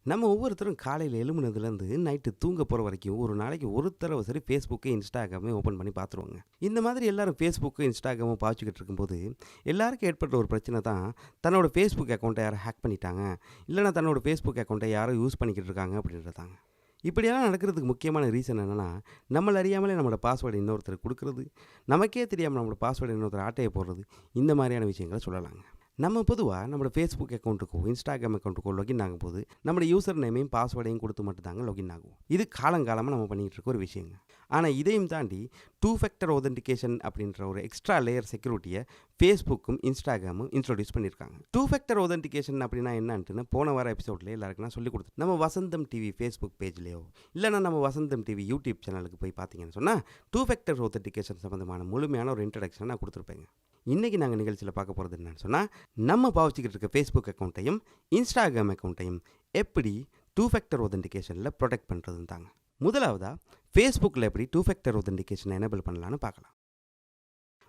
நம்ம ஒவ்வொருத்தரும் காலையில் எழும்புனதுலேருந்து நைட்டு தூங்க போகிற வரைக்கும் ஒரு நாளைக்கு ஒரு தடவை சரி ஃபேஸ்புக்கு இன்ஸ்டாகிராமே ஓப்பன் பண்ணி பார்த்துருவாங்க. இந்த மாதிரி எல்லாரும் ஃபேஸ்புக்கு இன்ஸ்டாகிராமும் பாய்ச்சிக்கிட்டு இருக்கும்போது எல்லாருக்கும் ஏற்பட்ட ஒரு பிரச்சனை தான், தன்னோட ஃபேஸ்புக் அக்கௌண்ட்டை யாரும் ஹேக் பண்ணிட்டாங்க, இல்லைனா தன்னோட ஃபேஸ்புக் அக்கௌண்ட்டை யாரோ யூஸ் பண்ணிக்கிட்டு இருக்காங்க அப்படின்றதாங்க. இப்படியெல்லாம் நடக்கிறதுக்கு முக்கியமான ரீசன் என்னென்னா, நம்மளை அறியாமலே நம்மளோட பாஸ்வேர்டு இன்னொருத்தருக்கு கொடுக்குறது, நமக்கே தெரியாமல் நம்மளோட பாஸ்வேர்டு இன்னொருத்தர் ஆட்டையை போடுறது, இந்த மாதிரியான விஷயங்களை சொல்லலாங்க. நம்ம பொதுவாக நம்மளோட ஃபேஸ்புக் அக்கௌண்ட்டுக்கோ இன்ஸ்டாகிராம் அக்கௌண்ட்டுக்கோ லாகின் ஆகும்போது நம்மளோட யூசர் நேமையும் பாஸ்வேர்டையும் கொடுத்து மட்டும்தாங்க லாகின் ஆகும். இது காலங்காலமாக நம்ம பண்ணிகிட்டு இருக்க ஒரு விஷயங்க. ஆனால் இதையும் தாண்டி 2 ஃபேக்டர் ஆதென்டிகேஷன் அப்படின்ற ஒரு எக்ஸ்ட்ரா லேயர் செக்யூரிட்டியை ஃபேஸ்புக்கும் இன்ஸ்டாகிராமும் இன்ட்ரோடியூஸ் பண்ணியிருக்காங்க. 2 ஃபேக்டர் ஆதென்டிகேஷன் அப்படின்னா என்னன்ட்டுன்னு போன வார எபிசோட்லேயே எல்லாருக்கும் நான் சொல்லி கொடுத்தேன். நம்ம வசந்தம் டிவி ஃபேஸ்புக் பேஜ்லேயோ இல்லைனா நம்ம வசந்தம் டிவி யூடியூப் சேனலுக்கு போய் பார்த்தீங்கன்னு சொன்னால் 2 ஃபேக்டர் ஆதென்டிகேஷன் சம்மந்தமான முழுமையான ஒரு இன்ட்ரடக்ஷனை நான் கொடுத்துருப்பேங்க. இன்றைக்கி நாங்கள் நிகழ்ச்சியில் பார்க்க போகிறது என்னன்னு சொன்னால், நம்ம பாவிச்சிக்கிட்டு இருக்க ஃபேஸ்புக் அக்கௌண்ட்டையும் இன்ஸ்டாகிராம் அக்கௌண்ட்டையும் எப்படி 2 ஃபேக்டர் ஆதென்டிகேஷனில் ப்ரொடெக்ட் பண்ணுறதுன்னு தாங்க. முதலாவதாக ஃபேஸ்புக்கில் எப்படி 2 ஃபேக்டர் ஆதென்டிகேஷனை எனேபிள் பண்ணலான்னு பார்க்கலாம்.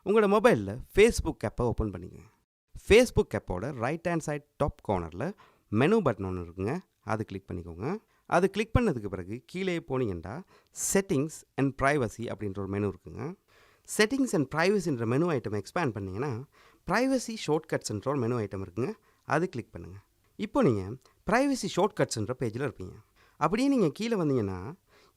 உங்களோட மொபைலில் ஃபேஸ்புக் ஆப்பை ஓப்பன் பண்ணிக்கோங்க. ஃபேஸ்புக் ஆப்போட ரைட் ஹேண்ட் சைட் டாப் கார்னரில் மெனு பட்டன் ஒன்று இருக்குங்க, அது கிளிக் பண்ணிக்கோங்க. அது கிளிக் பண்ணதுக்கு பிறகு கீழே போனீங்கன்னா செட்டிங்ஸ் அண்ட் ப்ரைவசி அப்படின்ற ஒரு மெனு இருக்குங்க. செட்டிங்ஸ் அண்ட் ப்ரைவசின்ற மெனு ஐட்டம் எக்ஸ்பேண்ட் பண்ணிங்கன்னா ப்ரைவசி ஷார்ட்கட்ஸ்ன்ற ஒரு மெனு ஐட்டம் இருக்குங்க, அது கிளிக் பண்ணுங்கள். இப்போ நீங்கள் ப்ரைவசி ஷார்ட்கட்ஸ்ன்ற பேஜில் இருப்பீங்க. அப்படியே நீங்கள் கீழே வந்தீங்கன்னா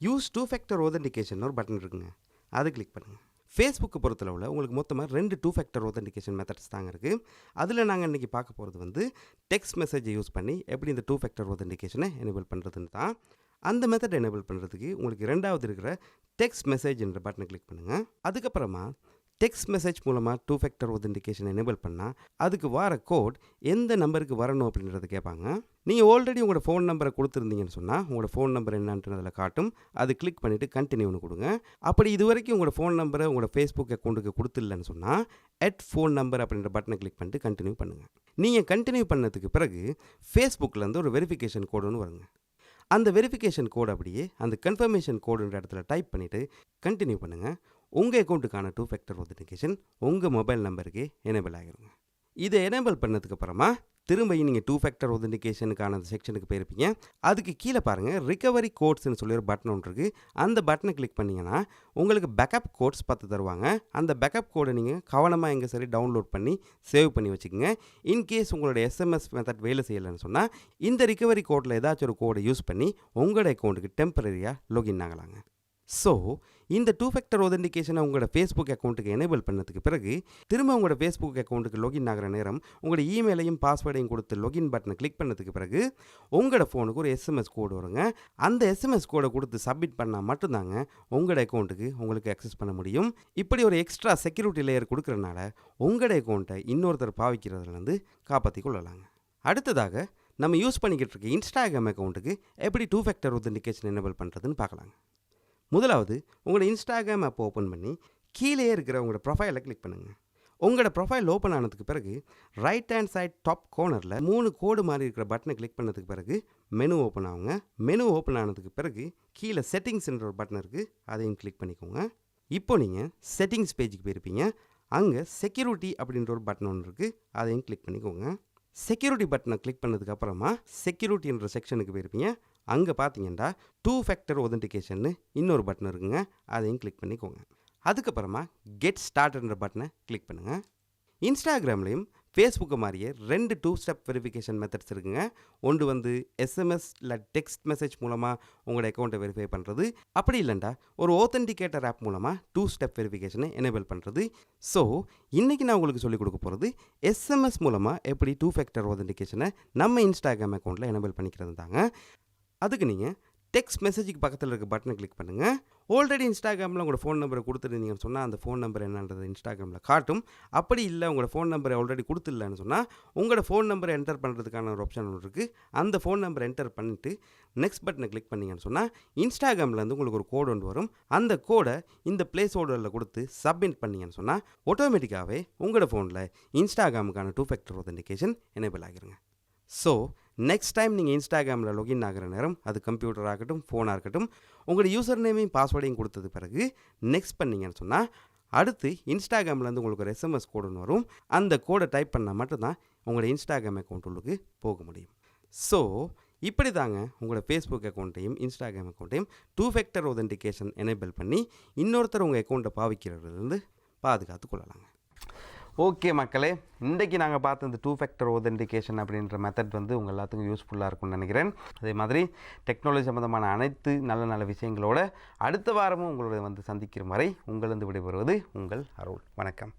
யூஸ் 2 ஃபேக்டர் ஆதென்டிகேஷன் ஒரு பட்டன் இருக்குங்க, அது கிளிக் பண்ணுங்கள். ஃபேஸ்புக்கு பொறுத்தளவில் உங்களுக்கு மொத்தமாக 2 2 ஃபேக்டர் ஆதென்டிகேஷன் மெத்தட்ஸ் தாங்க இருக்குது. அதில் நாங்கள் இன்றைக்கி பார்க்க போகிறது டெக்ஸ்ட் மெசேஜை யூஸ் பண்ணி எப்படி இந்த 2 ஃபேக்டர் ஆதென்டிகேஷனை எனேபிள் பண்ணுறதுன்னு தான். அந்த மெத்தட் எனேபிள் பண்ணுறதுக்கு உங்களுக்கு ரெண்டாவது இருக்கிற டெக்ஸ்ட் மெசேஜ் என்ற பட்டனை கிளிக் பண்ணுங்கள். அதுக்கப்புறமா டெக்ஸ்ட் மெசேஜ் மூலமாக 2 ஃபேக்டர் ஆதென்டிகேஷன் எனேபிள் பண்ணால் அதுக்கு வர கோட் எந்த நம்பருக்கு வரணும் அப்படின்றத கேட்பாங்க. நீங்கள் ஆல்ரெடி உங்களோட ஃபோன் நம்பரை கொடுத்துருந்தீங்கன்னு சொன்னால் உங்களோட ஃபோன் நம்பர் என்னன்ட்டு அதில் காட்டும், அது கிளிக் பண்ணிவிட்டு கண்டினியூன்னு கொடுங்க. அப்படி இது வரைக்கும் உங்களோட ஃபோன் நம்பரை உங்களோட ஃபேஸ்புக் அக்கௌண்ட்டுக்கு கொடுத்துடலன்னு சொன்னால் ஃபோன் நம்பர் அப்படின்ற பட்டனை கிளிக் பண்ணிட்டு கண்டினியூ பண்ணுங்கள். நீங்கள் கண்டினியூ பண்ணதுக்கு பிறகு ஃபேஸ்புக்கிலேருந்து ஒரு வெரிஃபிகேஷன் கோடு ஒன்று வருங்க. அந்த வெரிஃபிகேஷன் கோடு அப்படியே அந்த கன்ஃபர்மேஷன் கோடுன்ற இடத்துல டைப் பண்ணிவிட்டு கண்டினியூ பண்ணுங்கள். உங்கள் அக்கௌண்ட்டுக்கான 2 ஃபேக்டர் ஆதென்டிகேஷன் உங்கள் மொபைல் நம்பருக்கு எனேபிள் ஆகிருங்க. இதை எனேபிள் பண்ணதுக்கப்புறமா திரும்பியும் நீங்கள் 2 ஃபேக்டர் ஆதென்டிகேஷனுக்கான அந்த செக்ஷனுக்கு போயிருப்பீங்க. அதுக்கு கீழே பாருங்கள் ரிகவரி கோட்ஸ்னு சொல்லி ஒரு பட்டன் ஒன்று இருக்குது. அந்த பட்டனை கிளிக் பண்ணிங்கன்னா உங்களுக்கு பேக்கப் கோட்ஸ் 10 தருவாங்க. அந்த பேக்கப் கோடை நீங்கள் கவனமாக எங்கே சரி டவுன்லோட் பண்ணி சேவ் பண்ணி வச்சுக்கோங்க. இன்கேஸ் உங்களோட எஸ்எம்எஸ் மெத்தட் வேலை செய்யலைன்னு சொன்னால் இந்த ரிகவரி கோடில் ஏதாச்சும் ஒரு கோடை யூஸ் பண்ணி உங்களோட அக்கௌண்ட்டுக்கு டெம்பரரியாக லாகின் ஆகலாங்க. ஸோ இந்த 2 ஃபேக்டர் ஆதென்டிகேஷனை உங்களோட ஃபேஸ்புக் அக்கௌண்ட்டுக்கு எனேபிள் பண்ணதுக்கு பிறகு திரும்ப உங்களோட ஃபேஸ்புக் அக்கௌண்ட்டுக்கு லாகின் ஆகிற நேரம் உங்களோட இமெயிலையும் பாஸ்வேர்டையும் கொடுத்து லாகின் பட்டனை கிளிக் பண்ணதுக்கு பிறகு உங்களோட ஃபோனுக்கு ஒரு எஸ்எம்எஸ் கோடு வருங்க. அந்த எஸ்எம்எஸ் கோடை கொடுத்து சப்மிட் பண்ணால் மட்டும்தாங்க உங்களோட அக்கௌண்ட்டுக்கு உங்களுக்கு அக்சஸ் பண்ண முடியும். இப்படி ஒரு எக்ஸ்ட்ரா செக்யூரிட்டி லேயர் கொடுக்குறனால உங்களோட அக்கௌண்ட்டை இன்னொருத்தர் பாவிக்கிறதுலேருந்து காப்பாற்றி கொள்ளலாங்க. அடுத்ததாக நம்ம யூஸ் பண்ணிக்கிட்டு இருக்க இன்ஸ்டாகிராம் அக்கௌண்ட்டுக்கு எப்படி 2 ஃபேக்டர் ஆதென்டிகேஷன் எனேபிள் பண்ணுறதுன்னு பார்க்கலாங்க. முதலாவது உங்களோட இன்ஸ்டாகிராம் ஆப் ஓப்பன் பண்ணி கீழே இருக்கிற உங்களோட ப்ரொஃபைலை கிளிக் பண்ணுங்கள். உங்களோட ப்ரொஃபைல் ஓப்பன் ஆனதுக்கு பிறகு ரைட் ஹேண்ட் சைட் டாப் கார்னரில் 3 கோடு மாதிரி இருக்கிற பட்டனை கிளிக் பண்ணதுக்கு பிறகு மெனு ஓப்பன் ஆகுங்க. மெனு ஓப்பன் ஆனதுக்கு பிறகு கீழே செட்டிங்ஸ்ன்ற ஒரு பட்டன் இருக்குது, அதையும் கிளிக் பண்ணிக்கோங்க. இப்போ நீங்கள் செட்டிங்ஸ் பேஜுக்கு போயிருப்பீங்க. அங்கே செக்யூரிட்டி அப்படின்ற ஒரு பட்டன் ஒன்று இருக்குது, அதையும் கிளிக் பண்ணிக்கோங்க. செக்யூரிட்டி பட்டனை கிளிக் பண்ணதுக்கு அப்புறமா செக்யூரிட்டின்ற செக்ஷனுக்கு போயிருப்பீங்க. அங்கே பார்த்தீங்கன்னா 2 ஃபேக்டர் ஆதென்டிகேஷன் இன்னொரு பட்டன் இருக்குங்க, அதையும் கிளிக் பண்ணிக்கோங்க. அதுக்கப்புறமா கெட் ஸ்டார்ட்ன்ற பட்டனை கிளிக் பண்ணுங்கள். இன்ஸ்டாகிராம்லேயும் ஃபேஸ்புக்கு மாதிரியே 2 2 ஸ்டெப் வெரிஃபிகேஷன் மெத்தட்ஸ் இருக்குங்க. ஒன்று எஸ்எம்எஸ் இல்லை டெக்ஸ்ட் மெசேஜ் மூலமாக உங்களோட அக்கௌண்ட்டை வெரிஃபை பண்ணுறது, அப்படி இல்லைண்டா ஒரு ஆத்தென்டிகேட்டர் ஆப் மூலமாக 2 ஸ்டெப் வெரிஃபிகேஷனை எனேபிள் பண்ணுறது. ஸோ இன்றைக்கி நான் உங்களுக்கு சொல்லிக் கொடுக்க போகிறது எஸ்எம்எஸ் மூலமாக எப்படி 2 ஃபேக்டர் ஆதென்டிகேஷனை நம்ம இன்ஸ்டாகிராம் அக்கௌண்ட்டில் எனேபிள் பண்ணிக்கிறது தாங்க. அதுக்கு நீங்கள் டெக்ஸ்ட் மெசேஜுக்கு பக்கத்தில் இருக்க பட்டனை கிளிக் பண்ணுங்கள். ஆல்ரெடி இன்ஸ்டாகிராமில் உங்களோட ஃபோன் நம்பரை கொடுத்துருந்தீங்கன்னு சொன்னால் அந்த ஃபோன் நம்பர் என்னன்றது இன்ஸ்டாகிராமில் காட்டும். அப்படி இல்லை உங்களோட ஃபோன் நம்பரை ஆல்ரெடி கொடுத்துடலன்னு சொன்னால் உங்களோட ஃபோன் நம்பரை என்டர் பண்ணுறதுக்கான ஒரு ஆப்ஷன் ஒன்று இருக்குது. அந்த ஃபோன் நம்பரை என்டர் பண்ணிவிட்டு நெக்ஸ்ட் பட்டனை கிளிக் பண்ணிங்கன்னு சொன்னால் இன்ஸ்டாகிராம்லேருந்து உங்களுக்கு ஒரு கோடு ஒன்று வரும். அந்த கோடை இந்த பிளேஸ் ஹோல்டரில் கொடுத்து சப்மிட் பண்ணிங்கன்னு சொன்னால் ஆட்டோமேட்டிக்காகவே உங்களோட ஃபோனில் இன்ஸ்டாகிராமுக்கான 2 ஃபேக்டர் ஆதென்டிகேஷன் எனேபிள் ஆகிருங்க. ஸோ நெக்ஸ்ட் டைம் நீங்கள் இன்ஸ்டாகிராமில் லாகின் ஆகிற நேரம் அது கம்ப்யூட்டர் ஆகட்டும் ஃபோனாக இருக்கட்டும் உங்களோட யூசர் நேமையும் பாஸ்வேர்டையும் கொடுத்தது பிறகு நெக்ஸ்ட் பண்ணிங்கன்னு சொன்னால் அடுத்து இன்ஸ்டாகிராம்லேருந்து உங்களுக்கு ஒரு எஸ்எம்எஸ் கோடுன்னு வரும். அந்த கோடை டைப் பண்ணால் மட்டும்தான் உங்களோட இன்ஸ்டாகிராம் அக்கௌண்ட் உள்ளுக்கு போக முடியும். ஸோ இப்படி தாங்க உங்களோட ஃபேஸ்புக் அக்கௌண்ட்டையும் இன்ஸ்டாகிராம் அக்கௌண்ட்டையும் 2 ஃபேக்டர் ஒதென்டிகேஷன் எனேபிள் பண்ணி இன்னொருத்தர் உங்கள் அக்கௌண்ட்டை பாவிக்கிறதுலேருந்து பாதுகாத்து கொள்ளலாங்க. ஓகே மக்களே, இன்றைக்கி நாங்கள் பார்த்த இந்த 2 ஃபேக்டர் ஒதென்டிகேஷன் அப்படின்ற மெத்தட் வந்து உங்கள் எல்லாத்துக்கும் யூஸ்ஃபுல்லாக இருக்கும்னு நினைக்கிறேன். அதே மாதிரி டெக்னாலஜி சம்மந்தமான அனைத்து நல்ல நல்ல விஷயங்களோட அடுத்த வாரமும் உங்களோட வந்து சந்திக்கிற வரை உங்களிருந்து விடைபெறுவது உங்கள் அருள். வணக்கம்.